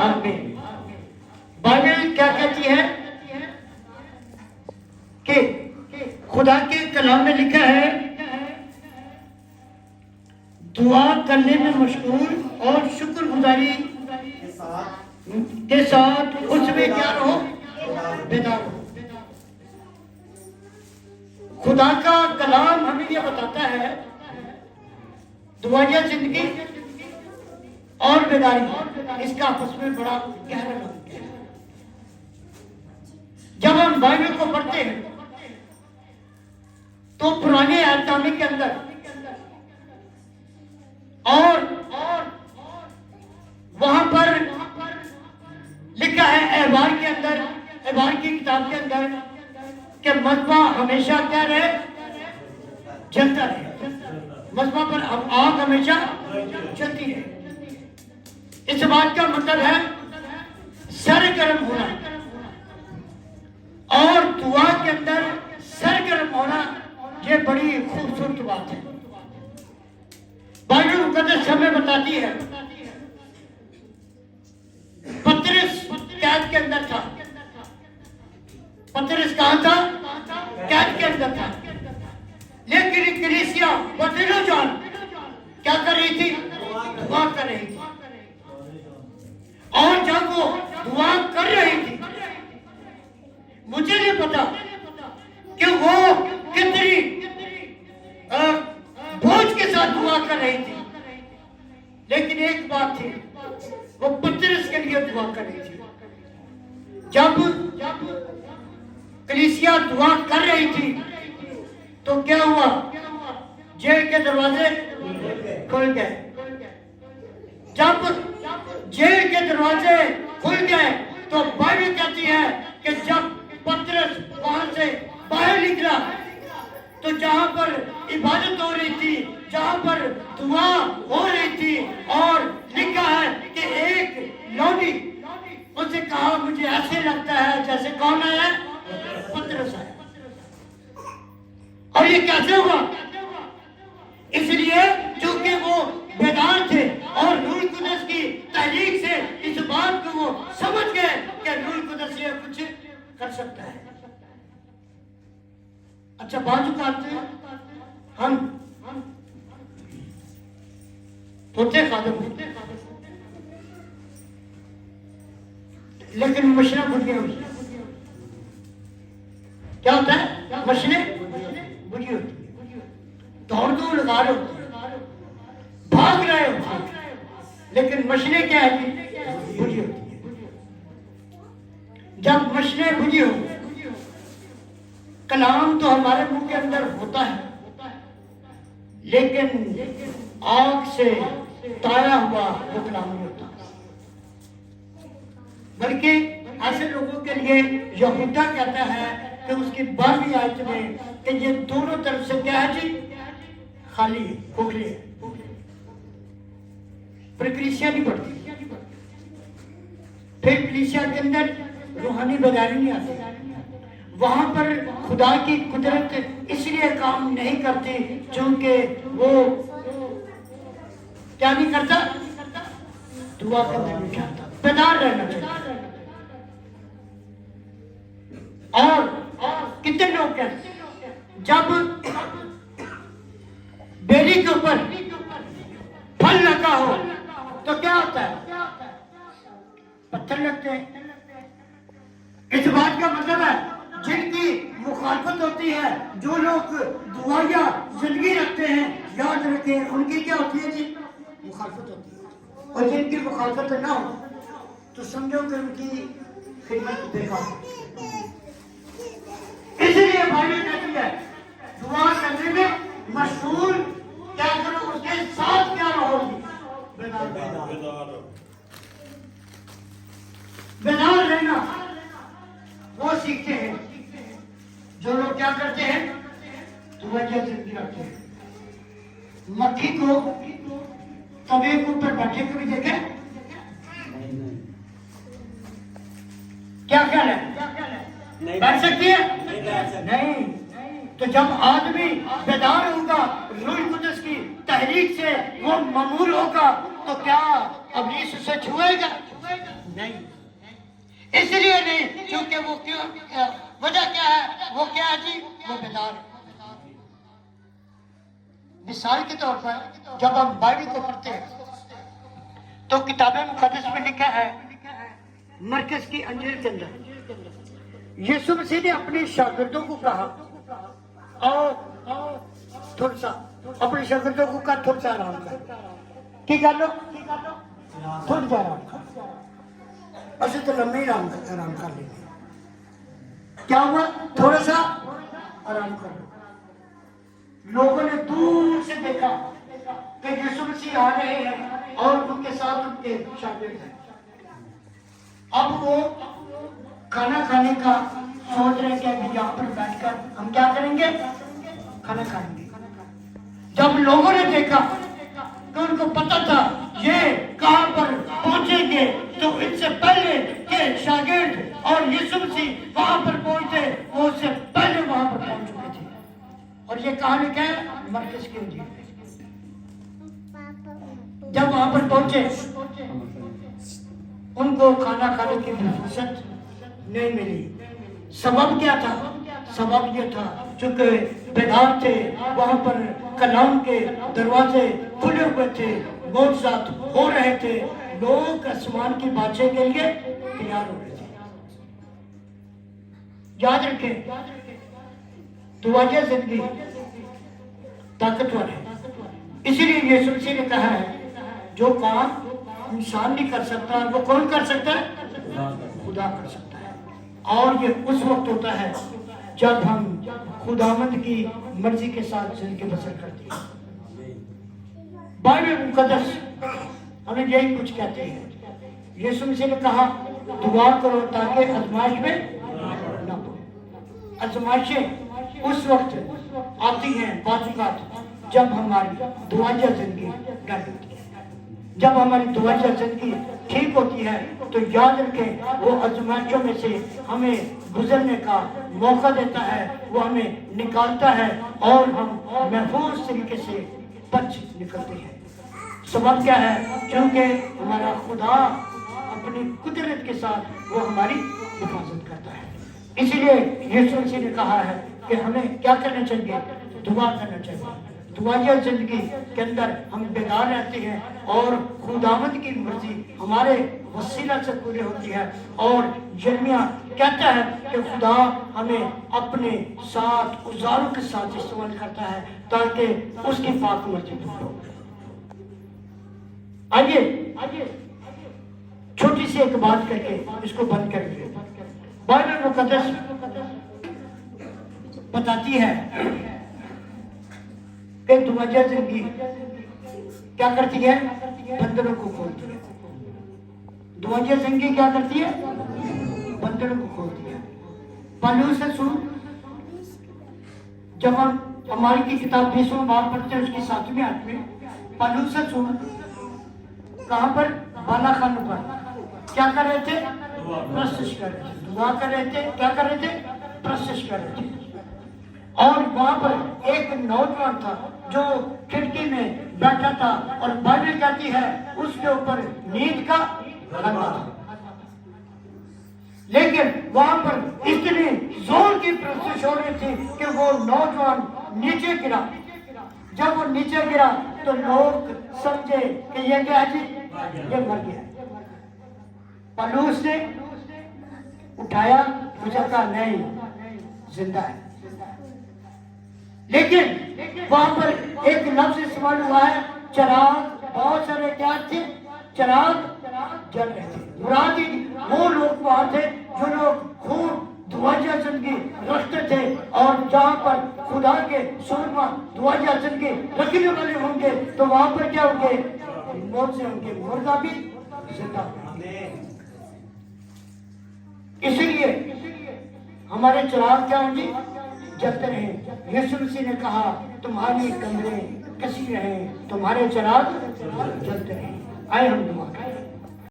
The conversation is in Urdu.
آمین۔ بائبل کیا کہتی ہے کہ خدا کے کلام میں لکھا ہے دعا کرنے میں مشغول اور شکر گزاری کے ساتھ اس میں کیا رہو؟ بیدار ہو۔ خدا کا کلام ہمیں یہ بتاتا ہے دعائیہ زندگی اور بیداری اس کا آپس میں بڑا گہرا تعلق ہے۔ جب ہم بائبل کو پڑھتے ہیں تو پرانے عہد نامے کے اندر اور وہاں پر لکھا ہے احبار کے اندر، احبار کی کتاب کے اندر کہ مذبح ہمیشہ کیا رہے؟ جلتا رہے، مذبح پر آگ ہمیشہ جلتی رہے۔ اس بات کا مطلب ہے سرگرم ہونا، اور دعا کے اندر سرگرم ہونا یہ بڑی خوبصورت بات ہے۔ بائبل مقدس ہمیں بتاتی ہے پطرس قید کے اندر تھا۔ پطرس کہاں تھا؟ قید کے اندر تھا، لیکن کلیسیا بدلو جان کیا کر رہی تھی؟ دعا کر رہی تھی۔ اور جب وہ دعا کر رہی تھی مجھے نہیں پتا کہ وہ کتنی بوجھ کے ساتھ دعا کر رہی تھی، لیکن ایک بات تھی، وہ پطرس کے لیے دعا کر رہی تھی۔ جب کلیسیا دعا کر رہی تھی تو کیا ہوا؟ جیل کے دروازے کھل گئے۔ جب جیل کے دروازے کھل گئے تو بائبل کہتی ہے کہ جب پطرس وہاں سے باہر نکلا تو جہاں پر عبادت ہو رہی تھی، جہاں پر دعا ہو رہی تھی، اور لکھا ہے کہ ایک لوڈی اس سے کہا مجھے ایسے لگتا ہے جیسے کون آیا؟ پطرس آیا۔ اور یہ کیسے ہوا؟ اس لیے چونکہ وہ بیدار تھے اور روح القدس کی تحریک سے اس بات کو وہ سمجھ گئے کہ روح القدس یہ کچھ کر سکتا ہے۔ اچھا بعض اوقات ہم ہوتے خادم ہوتے لیکن مشینیں بجھی ہوتی ہیں۔ کیا ہوتا ہے؟ مشینیں بجھی ہوتی ہیں، دوڑ دوڑ لگا رہے ہوتے ہیں، بھاگ رہے ہوتے ہیں، لیکن مشینیں کیا ہے؟ بجھی ہوتی ہیں۔ جب مشینیں بجھی ہو، کلام تو ہمارے منہ کے اندر ہوتا ہے، لیکن آگ سے تایا ہوا وہ کلام نہیں ہوتا، بلکہ ایسے لوگوں کے لیے یہودا کہتا ہے کہ اس کی 12ویں آیت میں کہ یہ دونوں طرف سے کیا ہے جی؟ خالی ہے، کھوکھلے ہے، پر کلیسیا نہیں بڑھتی، پھر کلیسیا کے اندر روحانی بیداری نہیں آتی، وہاں پر خدا کی قدرت اس لیے کام نہیں کرتی چونکہ وہ کیا نہیں کرتا؟ دعا کرنا نہیں چاہتا، بیدار رہنا چاہتا۔ اور کتنے لوگ کہتے ہیں جب بیری کے اوپر پھل لگا ہو تو کیا ہوتا ہے؟ پتھر لگتے ہیں۔ اس بات کا مطلب ہے جن کی مخالفت ہوتی ہے، جو لوگ دعائیہ زندگی رکھتے ہیں، یاد رکھیں ان کی کیا ہوتی ہے جی؟ مخالفت ہوتی ہے، اور جن کی مخالفت نہ ہو تو سمجھو کہ ان کی خدمت بیکار ہے۔ اس لیے بائبل کہتی ہے دعا کرنے میں مشغول کیا کرو، اس کے ساتھ کیا رہو گی؟ بیدار رہنا وہ سیکھتے ہیں جو لوگ کیا کرتے ہیں؟ دعائیہ زندگی رکھتے ہیں۔ مکھی کو توے کے اوپر بیٹھے کبھی دیکھے؟ کیا خیال ہے؟ بیٹھ سکتی ہے؟ نہیں۔ تو جب آدمی بیدار ہوگا، روح القدس کی تحریک سے وہ مامور ہوگا، تو کیا ابلیس اسے چھوئے گا؟ نہیں، اس لیے نہیں کیونکہ وہ کیوں، وجہ کیا ہے؟ وہ کیا ہے جی؟ وہ بیدار ہے۔ مثال کے طور پر جب ہم بائبل کو پڑھتے ہیں تو کتاب مقدس میں لکھا ہے مرکز کی انجیل کے اندر یسوع مسیح نے اپنے شاگردوں کو کہا اور تھوڑا سا اپنے شاگردوں کو کہا تھوڑا سا آرام کر کی کر لو، تھوڑا سا آرام کر، اسے تو لمبے ہی آرام کر لیں گے، کیا ہوا؟ تھوڑا سا آرام کر لو۔ لوگوں نے دور سے دیکھا کہ یسوع مسیح آ رہے ہیں اور ان کے ساتھ ان کے شاگرد ہیں۔ اب وہ کھانا کھانے کا سوچ رہے کہ ابھی یہاں پر بیٹھ کر ہم کیا کریں گے؟ کھانا کھائیں گے۔ جب لوگوں نے دیکھا تو ان کو پتا تھا یہ کہاں پر پہنچیں گے، تو ان سے پہلے کہ شاگرد اور یسوع مسیح وہاں پر پہنچے وہ اس سے پہلے وہاں پر پہنچ چکے تھے۔ اور یہ کہاں لکھا ہے؟ مرکز کی انجیل۔ جب وہاں پر پہنچے ان کو کھانا کھانے کی فرصت نہیں ملی۔ سبب کیا تھا؟ سبب یہ تھا چونکہ بیدار تھے، وہاں پر کلام کے دروازے کھلے ہوئے تھے، معجزات ہو رہے تھے، لوگ آسمان کی بادشاہی کے لیے تیار ہو رہے تھے۔ یاد رکھیں دعائیں زندگی طاقتور ہے، اسی لیے یسوع مسیح نے کہا ہے جو کام انسان نہیں کر سکتا وہ کون کر سکتا ہے؟ خدا کر سکتا ہے۔ اور یہ اس وقت ہوتا ہے جب ہم خداوند کی مرضی کے ساتھ زندگی بسر کرتے ہیں۔ بائبل مقدس ہمیں یہی کچھ کہتے ہیں۔ یسوع مسیح نے کہا دعا کرو تاکہ آزمائش میں نہ پڑو۔ آزمائشیں اس وقت آتی ہیں بعض اوقات جب ہماری دعائیں زندگی ڈر ہوتی ہے۔ جب ہماری دعائیں زندگی ٹھیک ہوتی ہے تو یاد رکھیں وہ آزمائشوں میں سے ہمیں گزرنے کا موقع دیتا ہے، وہ ہمیں نکالتا ہے اور ہم محفوظ طریقے سے بچ نکلتے ہیں۔ سبب کیا ہے؟ کیونکہ ہمارا خدا اپنی قدرت کے ساتھ وہ ہماری حفاظت کرتا ہے۔ اسی لیے یسوع مسیح نے کہا ہے کہ ہمیں کیا کرنا چاہیے؟ دعا کرنا چاہیے۔ دعائیں زندگی کے اندر ہم بیدار رہتے ہیں اور خداوند کی مرضی ہمارے وسیلہ سے پوری ہوتی ہے۔ اور یرمیہ کہتا ہے کہ خدا ہمیں اپنے ساتھ اوزاروں کے ساتھ استعمال کرتا ہے تاکہ اس کی پاک مرضی پوری ہو۔ آئیے چھوٹی سی ایک بات کر کے اس کو بند کر دیں۔ بائبل مقدس بتاتی ہے کہ دعائیں زندگی کیا کرتی ہے؟ بندروں کو کھولتی ہے۔ دعائیں زندگی کیا کرتی ہے؟ بندروں کو کھولتی ہے۔ پالوس رسول جب ہم ہماری کی کتاب 20واں باب پڑھتے ہیں اس کی 7ویں آیت میں پالوس رسول کہاں پر؟ بالا خان پر کیا کر رہے تھے؟ پرستش کر رہے تھے، دعا کر رہے تھے۔ کیا کر رہے تھے؟ پرستش کر رہے تھے۔ اور وہاں پر ایک نوجوان تھا جو کھڑکی میں بیٹھا تھا اور بائبل کہتی ہے اس کے اوپر نیند کا حملہ تھا، لیکن وہاں پر اتنی زور کی پرستش ہو رہی تھی کہ وہ نوجوان نیچے گرا۔ جب وہ نیچے گرا تو لوگ سمجھے کہ یہ کیا ہے جی؟ یہ مر گیا۔ پالوس نے اٹھایا، مجھے کہا نہیں زندہ ہے، لیکن وہاں پر ایک لفظ استعمال ہوا ہے چراغ، بہت سارے کیا تھے؟ چراغ جل رہے تھے۔ مراد وہ لوگ وہاں تھے جو لوگ خوب دعائیں زندگی رکھتے تھے، اور جہاں پر خدا کے سورما دعائیں زندگی رکھنے والے ہوں گے تو وہاں پر کیا ہوں گے؟ موت سے ہوں گے، مردہ بھی زندہ ہوں گے۔ اسی لیے ہمارے چراغ کیا ہوں گے؟ جلتے رہیں۔ یسوع مسیح نے کہا تمہاری کمریں کسی رہیں، تمہارے چراغ جلتے رہیں۔ آئے ہم دعا